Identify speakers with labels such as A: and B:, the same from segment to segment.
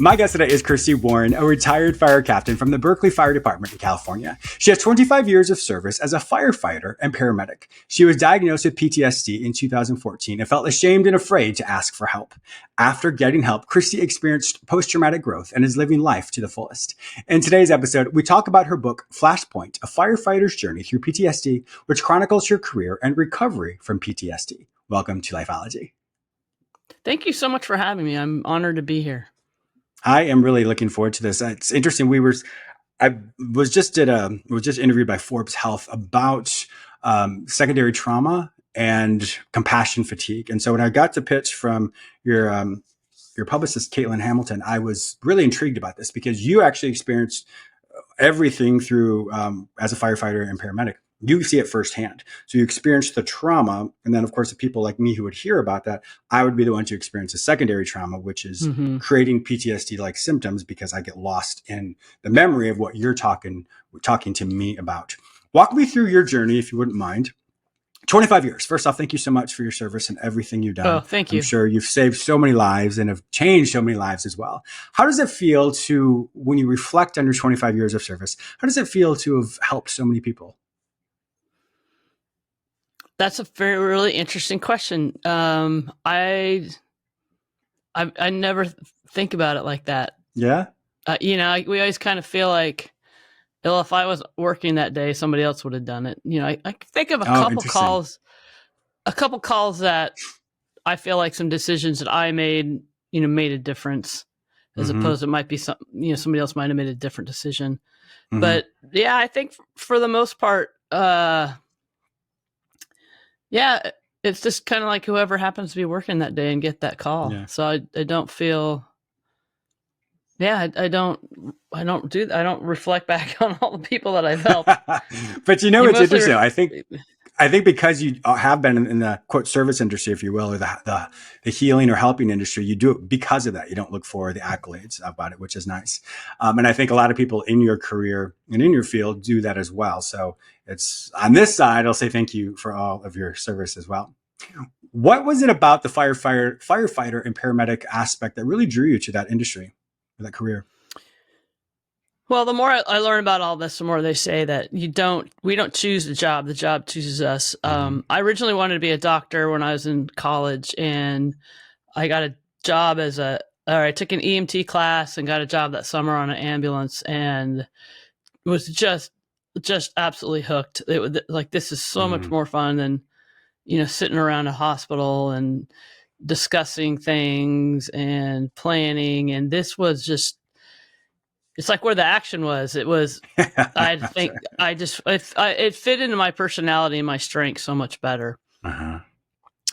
A: My guest today is Christy Warren, a retired fire captain from the Berkeley Fire Department in California. She has 25 years of service as a firefighter and paramedic. She was diagnosed with PTSD in 2014 and felt ashamed and afraid to ask for help. After getting help, Christy experienced post-traumatic growth and is living life to the fullest. In today's episode, we talk about her book, Flashpoint, A Firefighter's Journey Through PTSD, which chronicles her career and recovery from PTSD. Welcome to Lifeology.
B: Thank you so much for having me. I'm honored to be here.
A: I am really looking forward to this. It's interesting. I was just interviewed by Forbes Health about secondary trauma and compassion fatigue. And so when I got the pitch from your publicist, Caitlin Hamilton, I was really intrigued about this because you actually experienced everything through as a firefighter and paramedic. You see it firsthand. So you experience the trauma. And then, of course, the people like me who would hear about that, I would be the one to experience a secondary trauma, which is creating PTSD-like symptoms because I get lost in the memory of what you're talking to me about. Walk me through your journey, if you wouldn't mind. 25 years. First off, thank you so much for your service and everything you've done.
B: Oh, thank you.
A: I'm sure you've saved so many lives and have changed so many lives as well. How does it feel to, when you reflect on your 25 years of service, how does it feel to have helped so many people?
B: That's a really interesting question. I never think about it like that.
A: Yeah.
B: We always kind of feel like, well, if I was working that day, somebody else would have done it. I think of a couple calls that I feel like some decisions that I made, made a difference, as opposed to it might be somebody else might have made a different decision. But yeah, I think for the most part, yeah, it's just kind of like whoever happens to be working that day and get that call. Yeah. So I don't feel, I don't reflect back on all the people that I've helped.
A: But it's interesting. I think because you have been in the quote service industry, if you will, or the healing or helping industry, you do it because of that. You don't look for the accolades about it, which is nice. And I think a lot of people in your career and in your field do that as well. So it's on this side, I'll say thank you for all of your service as well. What was it about the firefighter and paramedic aspect that really drew you to that industry, or that career?
B: Well, the more I learn about all this, the more they say that we don't choose the job chooses us. I originally wanted to be a doctor when I was in college, and I got a job I took an EMT class and got a job that summer on an ambulance, and was just absolutely hooked. It was like, this is so much more fun than, sitting around a hospital and discussing things and planning. And this was just, it's like where the action was. It was, I think it fit into my personality and my strength so much better.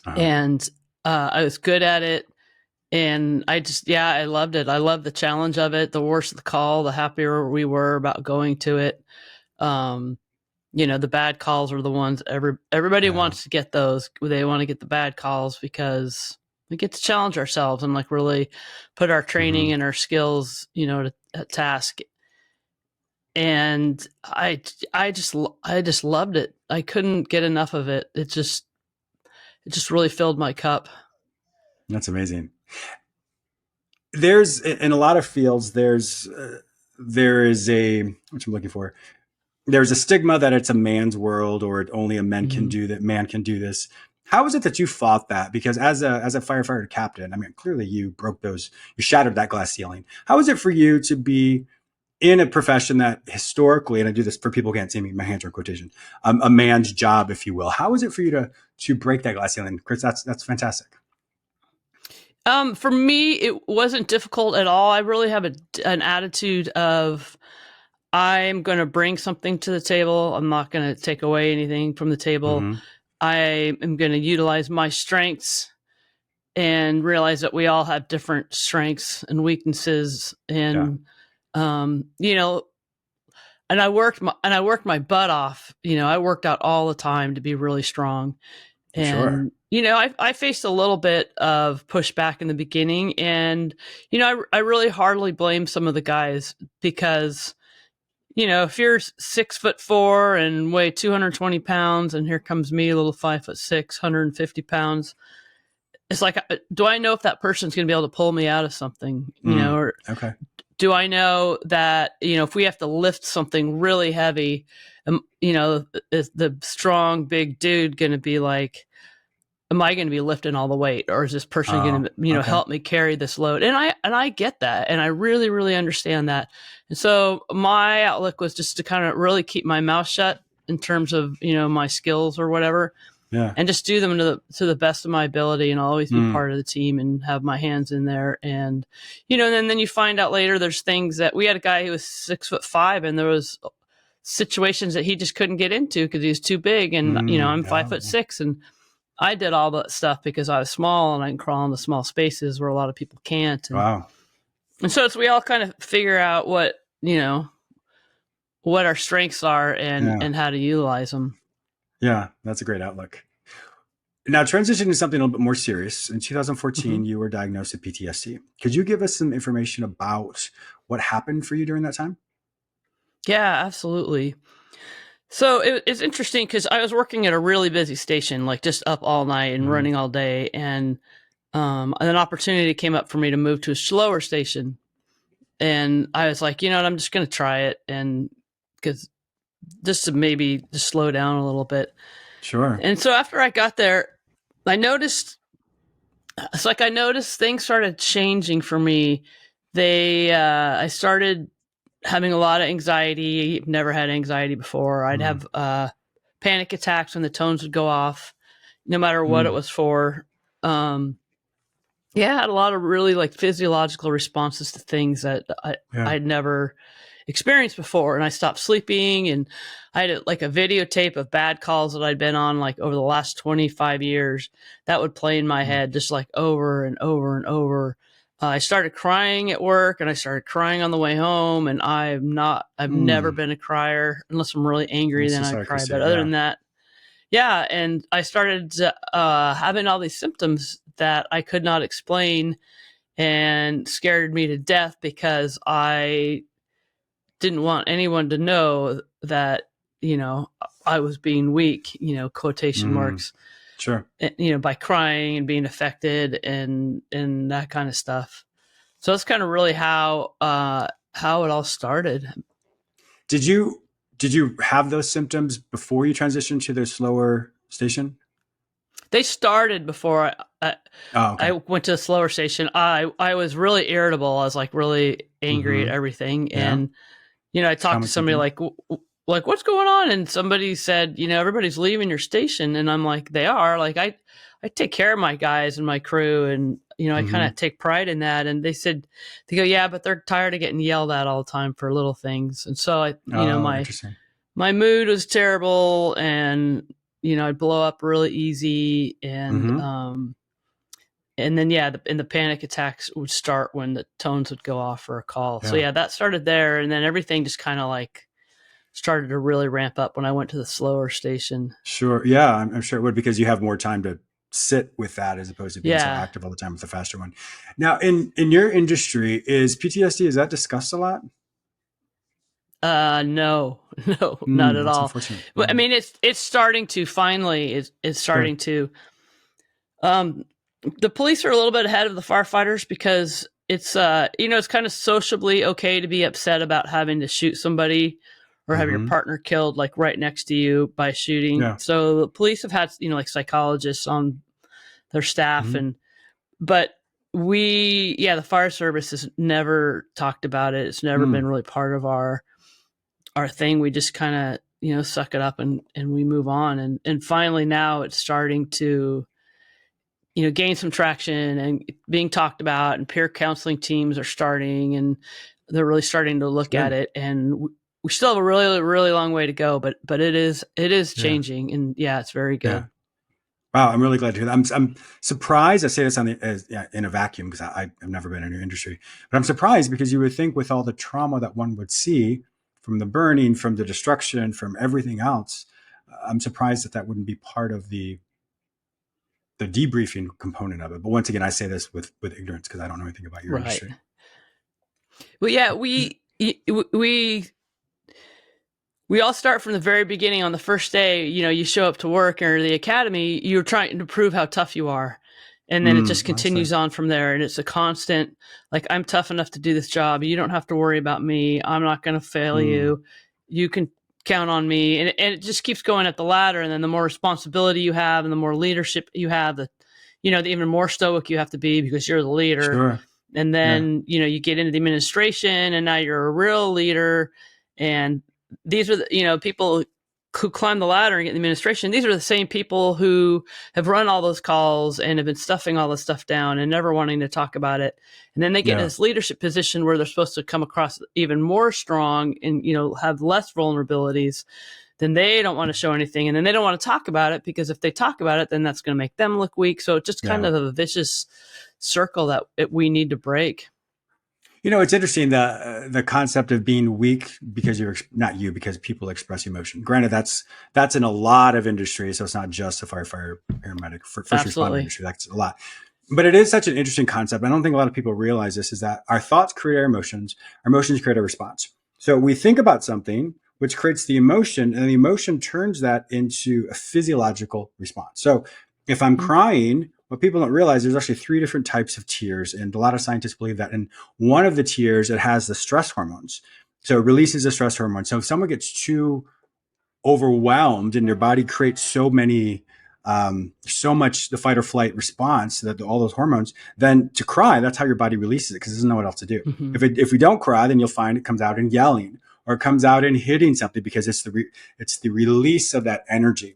B: And I was good at it. And I loved it. I loved the challenge of it. The worse the call, the happier we were about going to it. The bad calls are the ones everybody wants to get those. They want to get the bad calls because we get to challenge ourselves and like really put our training and our skills, to task. And I just loved it. I couldn't get enough of it. It just really filled my cup.
A: That's amazing. There's, in a lot of fields, there is what I'm looking for. There's a stigma that it's a man's world, or only a man can do that. Man can do this. How is it that you fought that? Because as a firefighter captain, I mean, clearly you shattered that glass ceiling. How is it for you to be in a profession that historically, and I do this for people who can't see me, my hands are in quotation, a man's job, if you will. How is it for you to break that glass ceiling? Chris, that's fantastic.
B: For me, it wasn't difficult at all. I really have an attitude of, I'm going to bring something to the table. I'm not going to take away anything from the table. I am going to utilize my strengths and realize that we all have different strengths and weaknesses. And, and I worked my butt off. I worked out all the time to be really strong. And, I faced a little bit of pushback in the beginning, and, I really hardly blame some of the guys because, if you're 6'4" and weigh 220 pounds, and here comes me, a little 5'6", 150 pounds, it's like, do I know if that person's going to be able to pull me out of something, or
A: Okay.
B: do I know that, if we have to lift something really heavy, is the strong, big dude going to be like, am I going to be lifting all the weight, or is this person going to,
A: Okay.
B: help me carry this load? And I get that. And I really, really understand that. And so my outlook was just to kind of really keep my mouth shut in terms of, my skills or whatever.
A: Yeah.
B: And just do them to the best of my ability, and I'll always be part of the team and have my hands in there. And, and then you find out later there's things that we had a guy who was 6'5", and there was situations that he just couldn't get into because he was too big. And, I'm 5'6", and I did all that stuff because I was small and I can crawl into small spaces where a lot of people can't. And,
A: wow.
B: And so we all kind of figure out what our strengths are and how to utilize them.
A: Yeah, that's a great outlook. Now, transitioning to something a little bit more serious. In 2014, you were diagnosed with PTSD. Could you give us some information about what happened for you during that time?
B: Yeah, absolutely. So it's interesting because I was working at a really busy station, like just up all night and running all day. And an opportunity came up for me to move to a slower station. And I was like, I'm just going to try it. And because just to maybe just slow down a little bit.
A: Sure.
B: And so after I got there, I noticed things started changing for me. I started having a lot of anxiety. Never had anxiety before. I'd have panic attacks when the tones would go off, no matter what it was for. I had a lot of really like physiological responses to things that I'd never experienced before. And I stopped sleeping, and I had like a videotape of bad calls that I'd been on like over the last 25 years that would play in my head just like over and over and over. I started crying at work, and I started crying on the way home. And I've never been a crier unless I'm really angry. Then I cry.
A: Christy,
B: but other than that, yeah. And I started having all these symptoms that I could not explain and scared me to death because I didn't want anyone to know that, I was being weak, quotation marks.
A: Sure.
B: By crying and being affected and that kind of stuff. So that's kind of really how it all started.
A: Did you have those symptoms before you transitioned to the slower station?
B: They started before I went to a slower station. I was really irritable. I was like really angry at everything. Yeah. And, I talked to somebody like, what's going on? And somebody said, everybody's leaving your station. And I'm like, they are. Like, I take care of my guys and my crew. And, I kind of take pride in that. And they go, yeah, but they're tired of getting yelled at all the time for little things. And so my mood was terrible, and, I'd blow up really easy. And, and then, and the panic attacks would start when the tones would go off for a call. Yeah. So that started there. And then everything just kind of like started to really ramp up when I went to the slower station.
A: Sure. Yeah, I'm sure it would, because you have more time to sit with that as opposed to being so active all the time with the faster one. Now, in your industry, is PTSD, is that discussed a lot?
B: No, not at all. But I mean, it's starting to finally, it's starting to, the police are a little bit ahead of the firefighters because it's, it's kind of sociably okay to be upset about having to shoot somebody or have your partner killed like right next to you by shooting. Yeah. So the police have had, like psychologists on their staff but the fire service has never talked about it. It's never been really part of our thing. We just kind of, suck it up and we move on. And finally now it's starting to, gain some traction and being talked about, and peer counseling teams are starting, and they're really starting to look at it. And we still have a really, really long way to go, but it is changing. And it's very good. Yeah.
A: Wow, I'm really glad to hear that. I'm surprised. I say this in a vacuum because I've never been in your industry, but I'm surprised because you would think with all the trauma that one would see from the burning, from the destruction, from everything else, I'm surprised that wouldn't be part of the debriefing component of it. But once again, I say this with ignorance because I don't know anything about your industry.
B: Well, yeah, we all start from the very beginning. On the first day, you show up to work or the academy, you're trying to prove how tough you are. And then it just
A: I see.
B: continues on from there. And it's a constant, like, I'm tough enough to do this job. You don't have to worry about me. I'm not going to fail you. You can count on me. And it just keeps going up the ladder. And then the more responsibility you have and the more leadership you have, the even more stoic you have to be because you're the leader.
A: Sure.
B: And then, you get into the administration and now you're a real leader. And these are the, people who climb the ladder and get in the administration. These are the same people who have run all those calls and have been stuffing all this stuff down and never wanting to talk about it. And then they get in this leadership position where they're supposed to come across even more strong and, have less vulnerabilities. Then they don't want to show anything. And then they don't want to talk about it because if they talk about it, then that's going to make them look weak. So it's just kind of a vicious circle that we need to break.
A: It's interesting, the concept of being weak because because people express emotion. Granted, that's in a lot of industries, so it's not just a firefighter, paramedic, first responder industry. That's a lot. But it is such an interesting concept. I don't think a lot of people realize this, is that our thoughts create our emotions create a response. So we think about something, which creates the emotion, and the emotion turns that into a physiological response. So if I'm crying, what people don't realize, there's actually 3 different types of tears. And a lot of scientists believe that in one of the tears, it has the stress hormones. So it releases the stress hormone. So if someone gets too overwhelmed and their body creates so much the fight or flight response, that all those hormones, then to cry, that's how your body releases it because it doesn't know what else to do. If we don't cry, then you'll find it comes out in yelling or it comes out in hitting something because it's the release of that energy.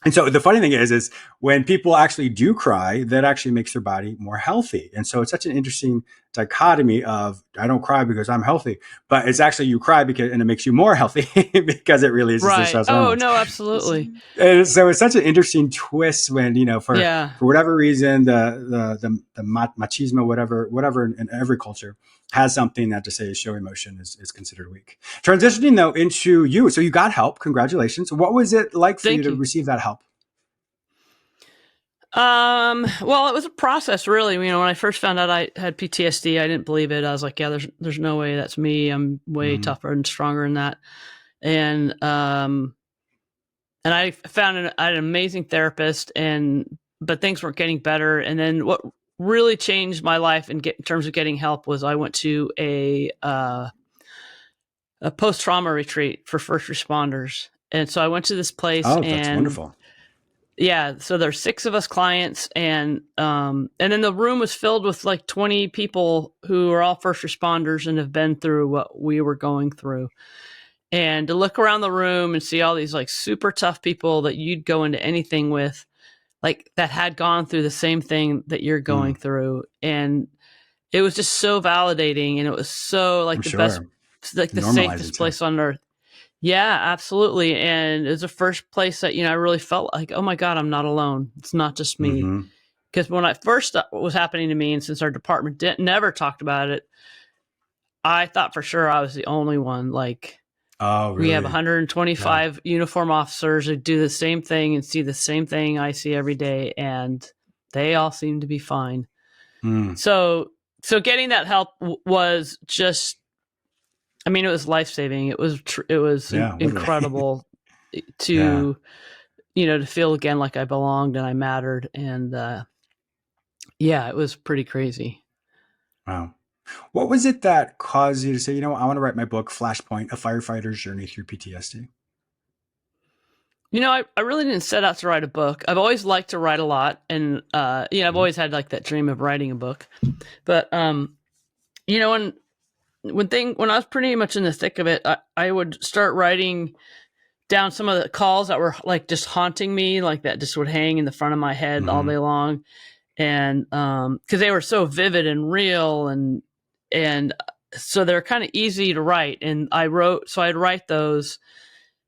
A: And so the funny thing is when people actually do cry, that actually makes their body more healthy. And so it's such an interesting dichotomy of, I don't cry because I'm healthy, but it's actually you cry and it makes you more healthy because it releases the stress hormones.
B: Oh, no, absolutely.
A: And so it's such an interesting twist when, for whatever reason, the machismo, whatever in every culture has something that to say show emotion is considered weak. Transitioning though into you. So you got help. Congratulations. What was it like for you to receive that help?
B: Well, it was a process really. When I first found out I had PTSD, I didn't believe it. I was like, yeah, there's no way that's me. I'm way tougher and stronger than that. And I found I had an amazing therapist but things weren't getting better. And then what really changed my life in terms of getting help was I went to a post-trauma retreat for first responders. And so I went to this place.
A: Oh, that's wonderful.
B: Yeah. So there's 6 of us clients and then the room was filled with like 20 people who are all first responders and have been through what we were going through. And to look around the room and see all these like super tough people that you'd go into anything with, like that had gone through the same thing that you're going through. And it was just so validating. And it was so like best, like the safest place on earth. Yeah, absolutely. And it was the first place that, I really felt like, oh my God, I'm not alone. It's not just me. Because when I first was happening to me, and since our department never talked about it, I thought for sure I was the only one. Like,
A: oh, really?
B: We have 125 uniform officers who do the same thing and see the same thing I see every day. And they all seem to be fine. So getting that help was just, it was life-saving. It was incredible to, to feel again like I belonged and I mattered. And it was pretty crazy.
A: Wow. What was it that caused you to say, I want to write my book, Flashpoint, A Firefighter's Journey Through PTSD?
B: I really didn't set out to write a book. I've always liked to write a lot. And, I've always had like that dream of writing a book. But, when I was pretty much in the thick of it, I would start writing down some of the calls that were like just haunting me, like that just would hang in the front of my head all day long. And, cause they were so vivid and real and so they're kind of easy to write. And I'd write those.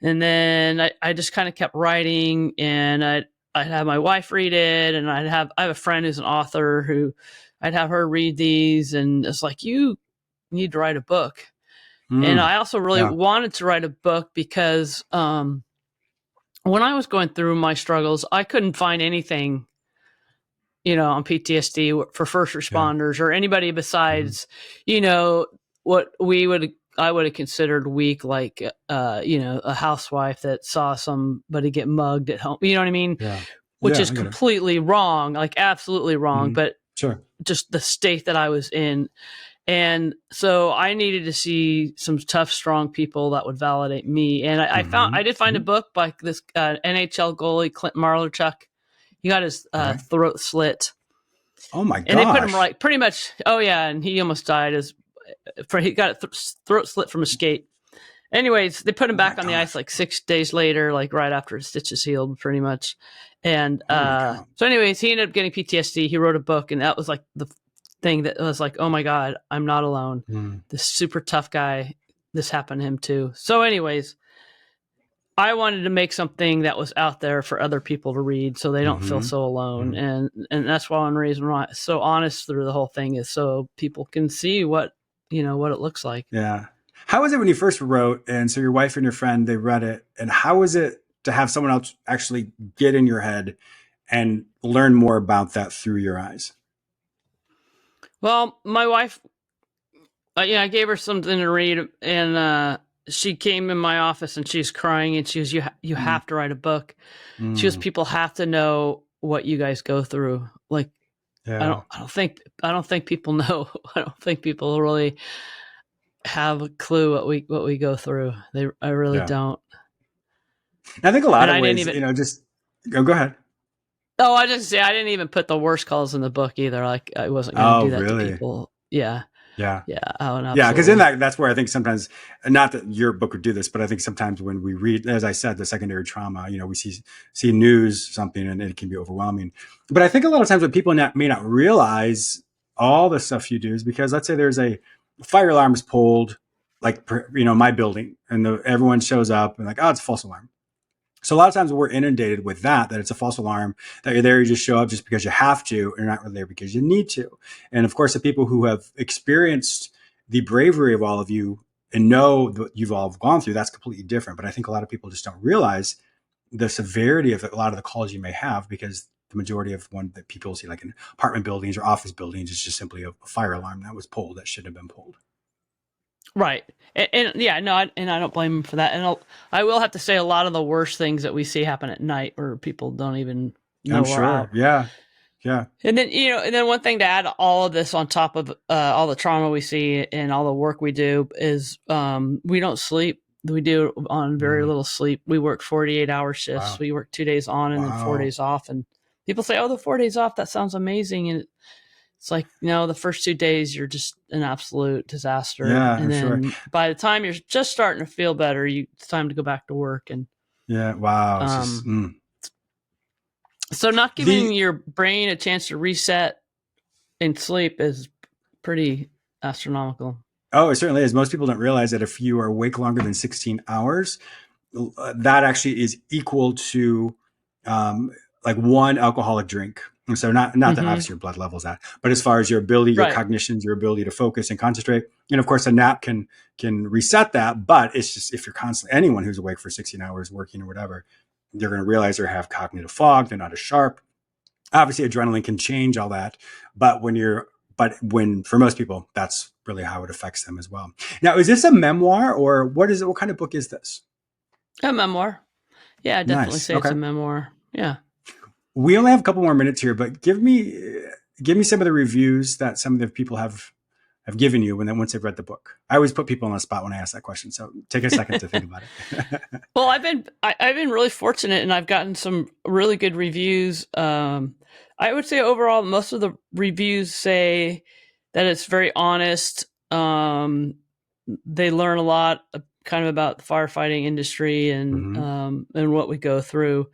B: And then I just kind of kept writing and I'd have my wife read it. And I have a friend who's an author who I'd have her read these. And it's like, you need to write a book. And I also really wanted to write a book because, when I was going through my struggles, I couldn't find anything, on PTSD for first responders or anybody besides, what I would have considered weak, like, a housewife that saw somebody get mugged at home. You know what I mean?
A: Yeah.
B: which
A: Yeah,
B: is
A: I get it.
B: completely wrong, like absolutely wrong, but
A: Sure.
B: just the state that I was in. And so I needed to see some tough, strong people that would validate me. And I did find a book by this NHL goalie, Clint Marlarchuk. He got his
A: Okay.
B: throat slit.
A: Oh my
B: And they put him
A: gosh.
B: like pretty much, oh yeah, and he almost died he got throat slit from a skate. Anyways, they put him
A: Oh my
B: back on the ice
A: gosh.
B: like 6 days later, like right after his stitches healed, pretty much. And
A: Holy cow.
B: so, anyways, he ended up getting PTSD. He wrote a book, and that was like the thing that was like, oh my God, I'm not alone. This super tough guy, this happened to him too. So, anyways, I wanted to make something that was out there for other people to read so they don't feel so alone. And that's one reason why I'm so honest through the whole thing is so people can see what it looks like.
A: Yeah. How was it when you first wrote? And so your wife and your friend, they read it. And how was it to have someone else actually get in your head and learn more about that through your eyes?
B: Well, my wife, I gave her something to read, and she came in my office and she's crying, and she was, you have to write a book. She goes, people have to know what you guys go through. Like,
A: Yeah.
B: I don't think people know. I don't think people really have a clue what we go through. I really
A: Yeah.
B: don't.
A: I think a lot
B: And
A: of
B: I didn't
A: ways,
B: even.
A: just go ahead.
B: Oh, I didn't even put the worst calls in the book either. Like I wasn't going to
A: Oh,
B: do that to
A: really?
B: people. Yeah.
A: Yeah.
B: Yeah. Oh, and
A: Yeah, because in
B: absolutely.
A: that's where I think sometimes, not that your book would do this, but I think sometimes when we read, as I said, the secondary trauma, we see news something and it can be overwhelming. But I think a lot of times what people may not realize all the stuff you do is because let's say there's a fire alarm is pulled, like my building, and everyone shows up and like, oh, it's a false alarm. So a lot of times we're inundated with that it's a false alarm, that you're there, you just show up just because you have to, and you're not really there because you need to. And of course, the people who have experienced the bravery of all of you and know that you've all gone through, that's completely different. But I think a lot of people just don't realize the severity of a lot of the calls you may have, because the majority of one that people see, like in apartment buildings or office buildings, is just simply a fire alarm that was pulled that shouldn't have been pulled.
B: Right. And yeah, no, I don't blame him for that. And I will have to say a lot of the worst things that we see happen at night where people don't even know
A: I'm
B: we're
A: sure.
B: out.
A: Yeah. Yeah.
B: And then, and then one thing to add to all of this on top of all the trauma we see and all the work we do is we don't sleep. We do on very little sleep. We work 48-hour shifts.
A: Wow.
B: We work 2 days on and then 4
A: Wow.
B: days off. And people say, oh, the 4 days off, that sounds amazing. And it's like, the first 2 days, you're just an absolute disaster.
A: Yeah,
B: And
A: I'm sure.
B: then by the time you're just starting to feel better, it's time to go back to work. And
A: Yeah. Wow. It's just,
B: so not giving
A: the
B: your brain a chance to reset and sleep is pretty astronomical.
A: Oh, it certainly is. Most people don't realize that if you are awake longer than 16 hours, that actually is equal to like one alcoholic drink. And so not that obviously your blood level's at, but as far as your ability, your
B: Right.
A: cognitions, your ability to focus and concentrate. And of course a nap can reset that, but it's just, if you're constantly, anyone who's awake for 16 hours working or whatever, they're going to realize they have cognitive fog. They're not as sharp. Obviously adrenaline can change all that, but when for most people, that's really how it affects them as well. Now, is this a memoir or what is it? What kind of book is this?
B: A memoir. Yeah, I'd definitely
A: Nice.
B: say it's
A: Okay.
B: a memoir. Yeah.
A: We only have a couple more minutes here, but give me some of the reviews that some of the people have given you once they've read the book. I always put people on the spot when I ask that question, so take a second to think about it.
B: Well, I've been really fortunate, and I've gotten some really good reviews. I would say overall, most of the reviews say that it's very honest. They learn a lot, kind of about the firefighting industry and what we go through.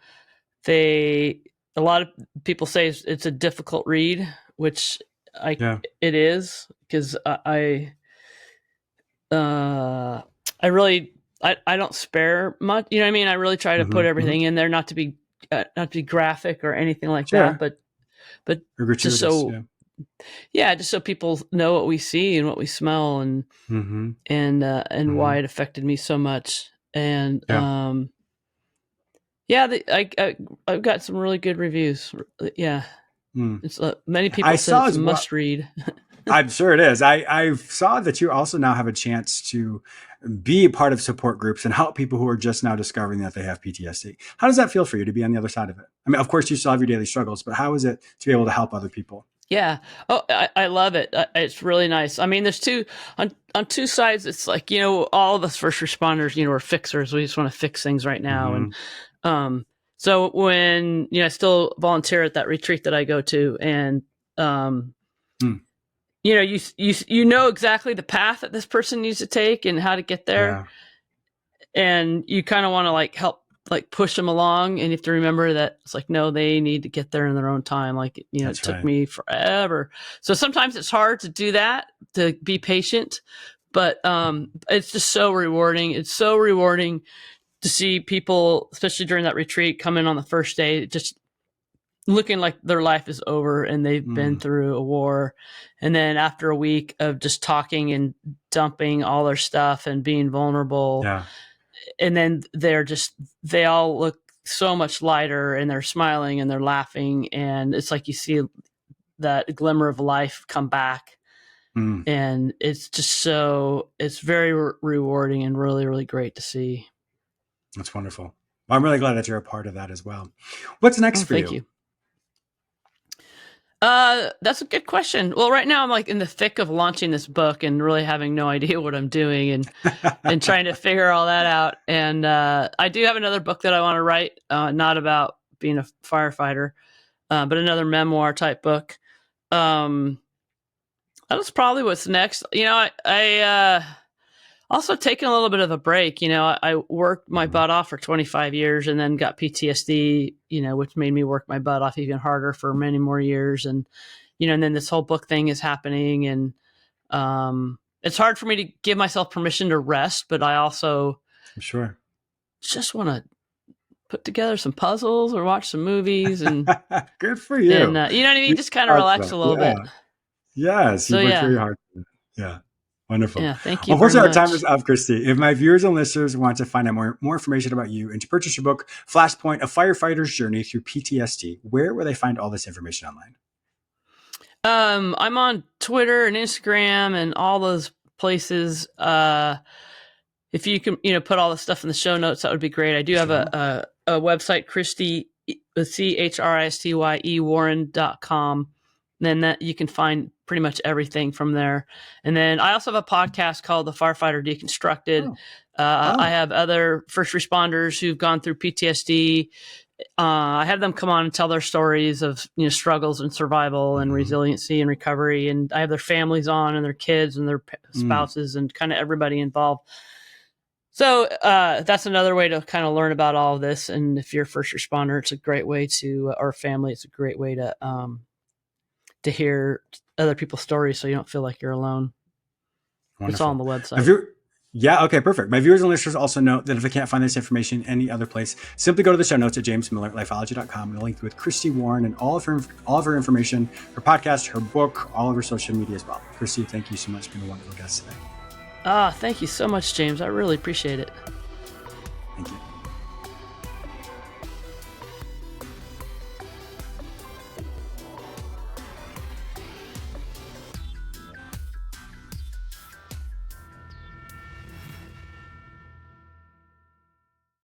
B: A lot of people say it's a difficult read, which
A: Yeah.
B: it is, because I really I don't spare much. You know what I mean? I really try to put everything in there, not to be graphic or anything like that,
A: Sure.
B: but
A: Or
B: just
A: gratuitous.
B: so just so people know what we see and what we smell and why it affected me so much. And
A: Yeah.
B: I've got some really good reviews. Yeah, it's many
A: I
B: people said
A: saw
B: it's a
A: as well.
B: must read.
A: I'm sure it is. I saw that you also now have a chance to be a part of support groups and help people who are just now discovering that they have PTSD. How does that feel for you to be on the other side of it? I mean, of course, you still have your daily struggles, but how is it to be able to help other people?
B: Yeah. Oh, I love it. It's really nice. I mean, there's on two sides. It's like, all of us first responders, are fixers. We just want to fix things right now. And so when, I still volunteer at that retreat that I go to, and you know exactly the path that this person needs to take and how to get there. Yeah. And you kind of want to help push them along, and you have to remember that it's no, they need to get there in their own time. It took me forever. So sometimes it's hard to do that, to be patient, but it's just so rewarding. It's so rewarding to see people, especially during that retreat, come in on the first day, just looking like their life is over and they've been through a war. And then after a week of just talking and dumping all their stuff and being vulnerable,
A: yeah.
B: And then they all look so much lighter, and they're smiling and they're laughing. And it's like you see that glimmer of life come back. And it's just it's very rewarding and really, really great to see.
A: That's wonderful. Well, I'm really glad that you're a part of that as well. What's next for you?
B: Thank you. That's a good question. Well, right now I'm in the thick of launching this book and really having no idea what I'm doing and trying to figure all that out. And I do have another book that I want to write, not about being a firefighter, but another memoir type book. That's probably what's next. I also taken a little bit of a break. I worked my butt off for 25 years and then got PTSD, which made me work my butt off even harder for many more years. And, and then this whole book thing is happening. And it's hard for me to give myself permission to rest, but I also just want to put together some puzzles or watch some movies. And
A: good for you.
B: And, you know what I mean? Just kind of relax a little bit.
A: Yes. You worked very hard. Yeah. Wonderful.
B: Yeah, thank you.
A: Unfortunately, our time is up, Christy. If my viewers and listeners want to find out more information about you and to purchase your book, Flashpoint, A Firefighter's Journey Through PTSD, where will they find all this information online?
B: I'm on Twitter and Instagram and all those places. If you can, put all the stuff in the show notes, that would be great. I do have a website, Christy, ChistyEWarrenc.com. Then that you can find pretty much everything from there. And then I also have a podcast called The Firefighter Deconstructed. I have other first responders who've gone through PTSD. I have them come on and tell their stories of struggles and survival and resiliency and recovery. And I have their families on and their kids and their spouses and kind of everybody involved. So that's another way to kind of learn about all of this. And if you're a first responder, it's a great way to, or family, it's a great way to hear other people's stories so you don't feel like you're alone. Wonderful. It's all on the website.
A: Okay, perfect. My viewers and listeners also note that if they can't find this information any other place, simply go to the show notes at jamesmillerlifeology.com and link with Christy Warren and all of her information, her podcast, her book, all of her social media as well. Christy, thank you so much for being a wonderful guest today.
B: Thank you so much, James. I really appreciate it.
A: Thank you.